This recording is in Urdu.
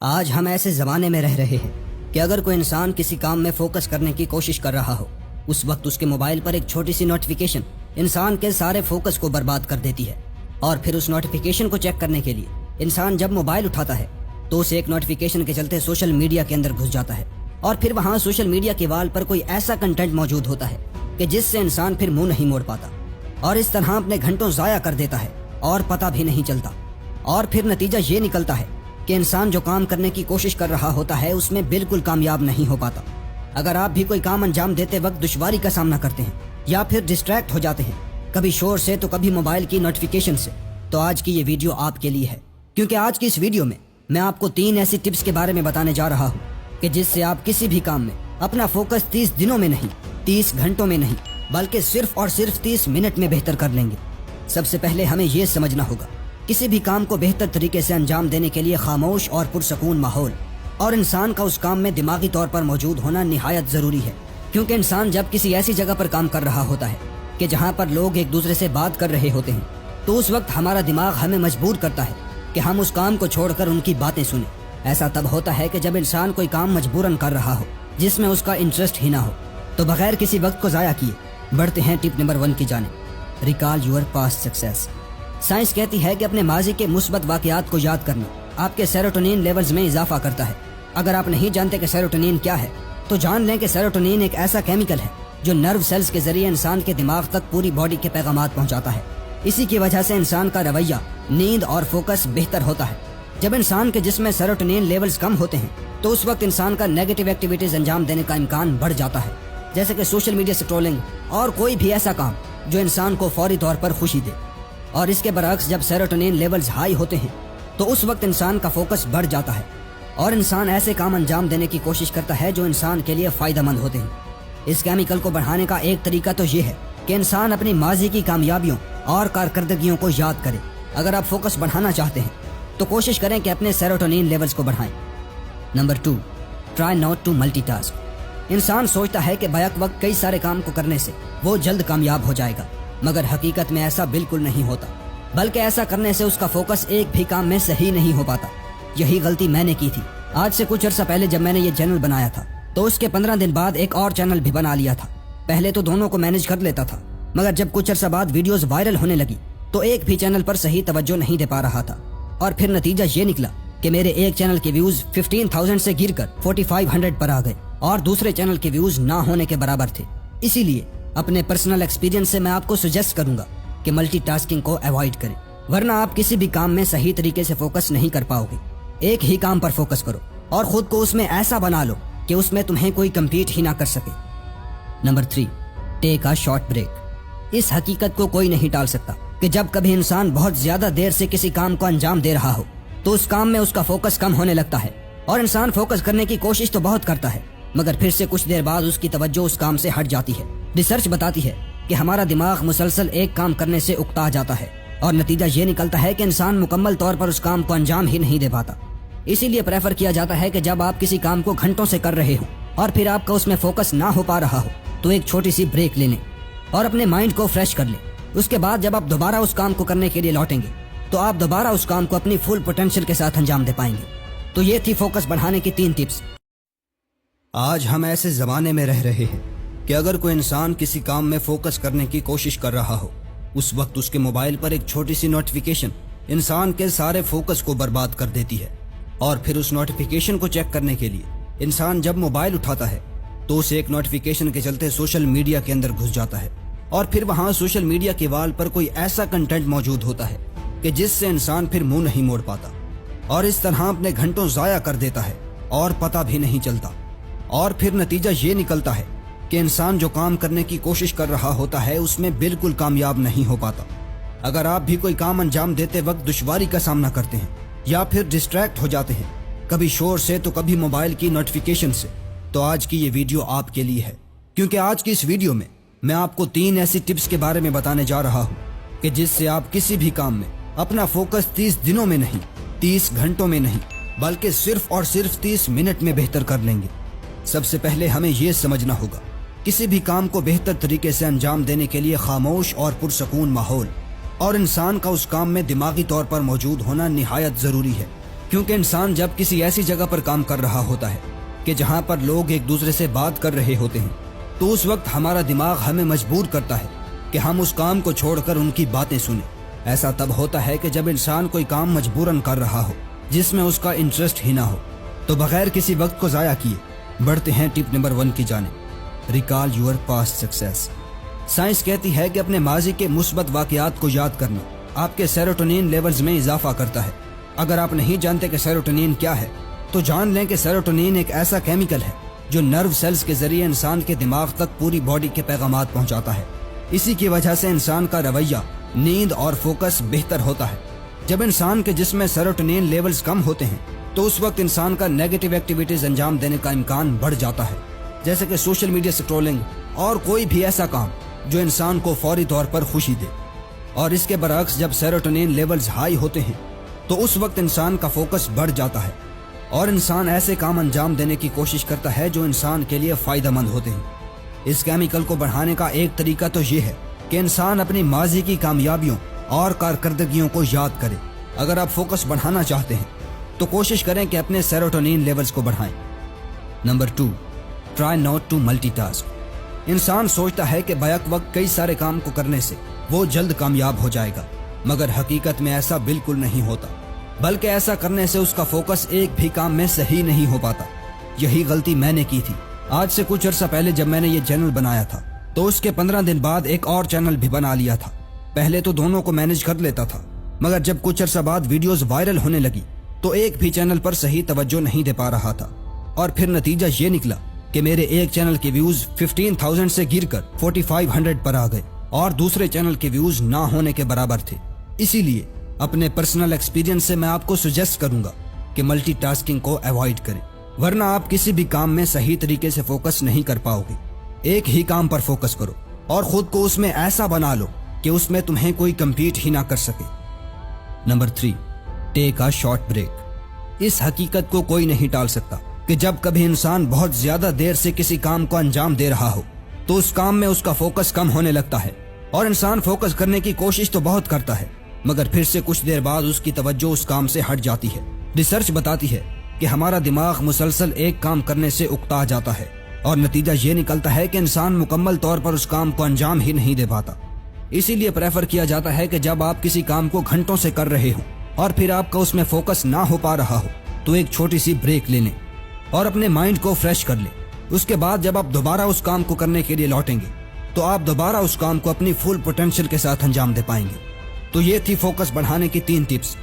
آج ہم ایسے زمانے میں رہ رہے ہیں کہ اگر کوئی انسان کسی کام میں فوکس کرنے کی کوشش کر رہا ہو، اس وقت اس کے موبائل پر ایک چھوٹی سی نوٹیفیکیشن انسان کے سارے فوکس کو برباد کر دیتی ہے۔ اور پھر اس نوٹیفیکیشن کو چیک کرنے کے لیے انسان جب موبائل اٹھاتا ہے تو اسے ایک نوٹیفیکیشن کے چلتے سوشل میڈیا کے اندر گھس جاتا ہے، اور پھر وہاں سوشل میڈیا کے وال پر کوئی ایسا کنٹینٹ موجود ہوتا ہے کہ جس سے انسان پھر منہ نہیں موڑ پاتا، اور اس طرح اپنے گھنٹوں ضائع کر دیتا ہے اور پتہ بھی نہیں چلتا۔ اور پھر نتیجہ یہ نکلتا ہے کہ انسان جو کام کرنے کی کوشش کر رہا ہوتا ہے اس میں بالکل کامیاب نہیں ہو پاتا۔ اگر آپ بھی کوئی کام انجام دیتے وقت دشواری کا سامنا کرتے ہیں یا پھر ڈسٹریکٹ ہو جاتے ہیں، کبھی شور سے تو کبھی موبائل کی نوٹیفیکیشن سے، تو آج کی یہ ویڈیو آپ کے لیے ہے، کیونکہ آج کی اس ویڈیو میں آپ کو 3 ایسی ٹپس کے بارے میں بتانے جا رہا ہوں کہ جس سے آپ کسی بھی کام میں اپنا فوکس 30 دنوں میں نہیں، 30 گھنٹوں میں نہیں، بلکہ صرف اور صرف 30 منٹ میں بہتر کر لیں گے۔ سب سے پہلے ہمیں یہ سمجھنا ہوگا، کسی بھی کام کو بہتر طریقے سے انجام دینے کے لیے خاموش اور پرسکون ماحول اور انسان کا اس کام میں دماغی طور پر موجود ہونا نہایت ضروری ہے، کیونکہ انسان جب کسی ایسی جگہ پر کام کر رہا ہوتا ہے کہ جہاں پر لوگ ایک دوسرے سے بات کر رہے ہوتے ہیں، تو اس وقت ہمارا دماغ ہمیں مجبور کرتا ہے کہ ہم اس کام کو چھوڑ کر ان کی باتیں سنیں۔ ایسا تب ہوتا ہے کہ جب انسان کوئی کام مجبوراً کر رہا ہو جس میں اس کا انٹرسٹ ہی نہ ہو۔ تو بغیر کسی وقت کو ضائع کیے بڑھتے ہیں ٹپ نمبر 1 کی جانب، recall your past success. Science کہتی ہے کہ اپنے ماضی کے مثبت واقعات کو یاد کرنا آپ کے سیروٹونین لیولز میں اضافہ کرتا ہے۔ اگر آپ نہیں جانتے کہ سیروٹونین کیا ہے تو جان لیں کہ سیروٹونین ایک ایسا کیمیکل ہے جو نرو سیلز کے ذریعے انسان کے دماغ تک پوری باڈی کے پیغامات پہنچاتا ہے۔ اسی کی وجہ سے انسان کا رویہ، نیند اور فوکس بہتر ہوتا ہے۔ جب انسان کے جسم میں سیروٹونین لیولز کم ہوتے ہیں تو اس وقت انسان کا نیگیٹو ایکٹیویٹیز انجام دینے کا امکان بڑھ جاتا ہے، جیسے کہ سوشل میڈیا سکرولنگ اور کوئی بھی ایسا کام جو انسان کو فوری طور پر خوشی دے۔ اور اس کے برعکس جب سیروٹونین لیولز ہائی ہوتے ہیں تو اس وقت انسان کا فوکس بڑھ جاتا ہے اور انسان ایسے کام انجام دینے کی کوشش کرتا ہے جو انسان کے لیے فائدہ مند ہوتے ہیں۔ اس کیمیکل کو بڑھانے کا ایک طریقہ تو یہ ہے کہ انسان اپنی ماضی کی کامیابیوں اور کارکردگیوں کو یاد کرے۔ اگر آپ فوکس بڑھانا چاہتے ہیں تو کوشش کریں کہ اپنے سیروٹونین لیولز کو بڑھائیں۔ Number 2، try not to multitask. انسان سوچتا ہے کہ بیک وقت کئی سارے کام کو کرنے سے وہ جلد کامیاب ہو جائے گا، مگر حقیقت میں ایسا بالکل نہیں ہوتا، بلکہ ایسا کرنے سے اس کا فوکس ایک بھی کام میں صحیح نہیں ہو پاتا۔ یہی غلطی میں نے کی تھی۔ آج سے کچھ عرصہ پہلے جب میں نے یہ چینل بنایا تھا تو اس کے 15 دن بعد ایک اور چینل بھی بنا لیا تھا۔ پہلے تو دونوں کو مینج کر لیتا تھا، مگر جب کچھ عرصہ بعد ویڈیوز وائرل ہونے لگی تو ایک بھی چینل پر صحیح توجہ نہیں دے پا رہا تھا، اور پھر نتیجہ یہ نکلا کہ میرے ایک چینل کے ویوز 15,000 سے گر کر 4500 پر آ گئے اور دوسرے چینل کے ویوز نہ ہونے کے برابر تھے۔ اسی لیے اپنے پرسنل ایکسپیرینس سے میں آپ کو سجیسٹ کروں گا کہ ملٹی ٹاسکنگ کو ایوائڈ کریں، ورنہ آپ کسی بھی کام میں صحیح طریقے سے فوکس نہیں کر پاؤ گے۔ ایک ہی کام پر فوکس کرو اور خود کو اس میں ایسا بنا لو کہ اس میں تمہیں کوئی کمپیٹ ہی نہ کر سکے۔ Number 3، take a short break. اس حقیقت کو کوئی نہیں ٹال سکتا کہ جب کبھی انسان بہت زیادہ دیر سے کسی کام کو انجام دے رہا ہو تو اس کام میں اس کا فوکس کم ہونے لگتا ہے، اور انسان فوکس کرنے کی کوشش تو بہت کرتا ہے، مگر پھر سے کچھ دیر بعد اس کی توجہ اس کام سے ہٹ جاتی ہے۔ ریسرچ بتاتی ہے کہ ہمارا دماغ مسلسل ایک کام کرنے سے اکتا جاتا ہے، اور نتیجہ یہ نکلتا ہے کہ انسان مکمل طور پر اس کام کو انجام ہی نہیں دے پاتا۔ اسی لیے پریفر کیا جاتا ہے کہ جب آپ کسی کام کو گھنٹوں سے کر رہے ہوں اور پھر آپ کا اس میں فوکس نہ ہو پا رہا ہو تو ایک چھوٹی سی بریک لے لیں اور اپنے مائنڈ کو فریش کر لیں۔ اس کے بعد جب آپ دوبارہ اس کام کو کرنے کے لیے لوٹیں گے تو آپ دوبارہ اس کام کو اپنی فل پوٹینشیل کے ساتھ انجام دے پائیں گے۔ تو یہ تھی فوکس بڑھانے کی 3 ٹپس۔ آج ہم ایسے زمانے میں رہ رہے ہیں کہ اگر کوئی انسان کسی کام میں فوکس کرنے کی کوشش کر رہا ہو، اس وقت اس کے موبائل پر ایک چھوٹی سی نوٹیفیکیشن انسان کے سارے فوکس کو برباد کر دیتی ہے، اور پھر اس نوٹیفیکیشن کو چیک کرنے کے لیے انسان جب موبائل اٹھاتا ہے تو اسے ایک نوٹیفیکیشن کے چلتے سوشل میڈیا کے اندر گھس جاتا ہے، اور پھر وہاں سوشل میڈیا کے وال پر کوئی ایسا کنٹینٹ موجود ہوتا ہے کہ جس سے انسان پھر منہ نہیں موڑ پاتا، اور اس طرح اپنے گھنٹوں ضائع کر دیتا ہے اور پتہ بھی نہیں چلتا۔ اور پھر نتیجہ یہ نکلتا ہے کہ انسان جو کام کرنے کی کوشش کر رہا ہوتا ہے اس میں بالکل کامیاب نہیں ہو پاتا۔ اگر آپ بھی کوئی کام انجام دیتے وقت دشواری کا سامنا کرتے ہیں یا پھر ڈسٹریکٹ ہو جاتے ہیں، کبھی شور سے تو کبھی موبائل کی نوٹیفیکیشن سے، تو آج کی یہ ویڈیو آپ کے لیے ہے، کیونکہ آج کی اس ویڈیو میں آپ کو 3 ایسی ٹپس کے بارے میں بتانے جا رہا ہوں کہ جس سے آپ کسی بھی کام میں اپنا فوکس 30 دنوں میں نہیں، 30 گھنٹوں میں نہیں، بلکہ صرف اور صرف 30 منٹ میں بہتر کر لیں گے۔ سب سے پہلے ہمیں یہ سمجھنا ہوگا، کسی بھی کام کو بہتر طریقے سے انجام دینے کے لیے خاموش اور پرسکون ماحول اور انسان کا اس کام میں دماغی طور پر موجود ہونا نہایت ضروری ہے، کیونکہ انسان جب کسی ایسی جگہ پر کام کر رہا ہوتا ہے کہ جہاں پر لوگ ایک دوسرے سے بات کر رہے ہوتے ہیں تو اس وقت ہمارا دماغ ہمیں مجبور کرتا ہے کہ ہم اس کام کو چھوڑ کر ان کی باتیں سنیں۔ ایسا تب ہوتا ہے کہ جب انسان کوئی کام مجبوراً کر رہا ہو جس میں اس کا انٹرسٹ ہی نہ ہو۔ تو بغیر کسی وقت کو ضائع کیے بڑھتے ہیں ٹپ نمبر 1 کی جانب، recall your past success. Science کہتی ہے کہ اپنے ماضی کے مثبت واقعات کو یاد کرنا آپ کے سیروٹونین لیولز میں اضافہ کرتا ہے۔ اگر آپ نہیں جانتے کہ سیروٹونین کیا ہے تو جان لیں کہ سیروٹونین ایک ایسا کیمیکل ہے جو نرو سیلز کے ذریعے انسان کے دماغ تک پوری باڈی کے پیغامات پہنچاتا ہے۔ اسی کی وجہ سے انسان کا رویہ، نیند اور فوکس بہتر ہوتا ہے۔ جب انسان کے جسم میں سیروٹونین لیولز کم ہوتے ہیں تو اس وقت انسان کا نیگیٹو ایکٹیویٹیز انجام دینے کا امکان بڑھ جاتا ہے، جیسے کہ سوشل میڈیا سکرولنگ اور کوئی بھی ایسا کام جو انسان کو فوری طور پر خوشی دے۔ اور اس کے برعکس جب سیروٹونین لیولز ہائی ہوتے ہیں تو اس وقت انسان کا فوکس بڑھ جاتا ہے اور انسان ایسے کام انجام دینے کی کوشش کرتا ہے جو انسان کے لیے فائدہ مند ہوتے ہیں۔ اس کیمیکل کو بڑھانے کا ایک طریقہ تو یہ ہے کہ انسان اپنی ماضی کی کامیابیوں اور کارکردگیوں کو یاد کرے۔ اگر آپ فوکس بڑھانا چاہتے ہیں تو کوشش کریں کہ اپنے سیروٹونین لیولز کو بڑھائیں۔ Number 2، try not to multitask. انسان سوچتا ہے کہ بیک وقت کئی سارے کام کو کرنے سے وہ جلد کامیاب ہو جائے گا، مگر حقیقت میں ایسا بالکل نہیں ہوتا، بلکہ ایسا کرنے سے اس کا فوکس ایک بھی کام میں صحیح نہیں ہو پاتا۔ یہی غلطی میں نے کی تھی۔ آج سے کچھ عرصہ پہلے جب میں نے یہ چینل بنایا تھا تو اس کے 15 دن بعد ایک اور چینل بھی بنا لیا تھا۔ پہلے تو دونوں کو مینج کر لیتا تھا، مگر جب کچھ عرصہ بعد ویڈیوز وائرل ہونے لگی تو ایک بھی چینل پر صحیح توجہ نہیں دے پا رہا تھا، اور پھر نتیجہ یہ نکلا کہ میرے ایک چینل کے ویوز 15,000 سے گر کر 4500 پر آ گئے اور دوسرے چینل کے ویوز نہ ہونے کے برابر تھے۔ اسی لیے اپنے پرسنل ایکسپیرینس سے میں آپ کو سجیسٹ کروں گا کہ ملٹی ٹاسکنگ کو ایوائڈ کریں، ورنہ آپ کسی بھی کام میں صحیح طریقے سے فوکس نہیں کر پاؤ گے۔ ایک ہی کام پر فوکس کرو اور خود کو اس میں ایسا بنا لو کہ اس میں تمہیں کوئی کمپیٹ ہی نہ کر سکے۔ Number 3، take a short break. اس حقیقت کو کوئی نہیں ٹال سکتا کہ جب کبھی انسان بہت زیادہ دیر سے کسی کام کو انجام دے رہا ہو تو اس کام میں اس کا فوکس کم ہونے لگتا ہے، اور انسان فوکس کرنے کی کوشش تو بہت کرتا ہے مگر پھر سے کچھ دیر بعد اس کی توجہ اس کام سے ہٹ جاتی ہے۔ ریسرچ بتاتی ہے کہ ہمارا دماغ مسلسل ایک کام کرنے سے اکتا جاتا ہے اور نتیجہ یہ نکلتا ہے کہ انسان مکمل طور پر اس کام کو انجام ہی نہیں دے پاتا۔ اسی لیے پریفر کیا جاتا ہے کہ جب آپ کسی کام کو گھنٹوں سے کر رہے ہوں اور پھر آپ کا اس میں فوکس نہ ہو پا رہا ہو تو ایک چھوٹی سی بریک لے لیں اور اپنے مائنڈ کو فریش کر لیں۔ اس کے بعد جب آپ دوبارہ اس کام کو کرنے کے لیے لوٹیں گے تو آپ دوبارہ اس کام کو اپنی فل پوٹینشل کے ساتھ انجام دے پائیں گے۔ تو یہ تھی فوکس بڑھانے کی 3 ٹپس۔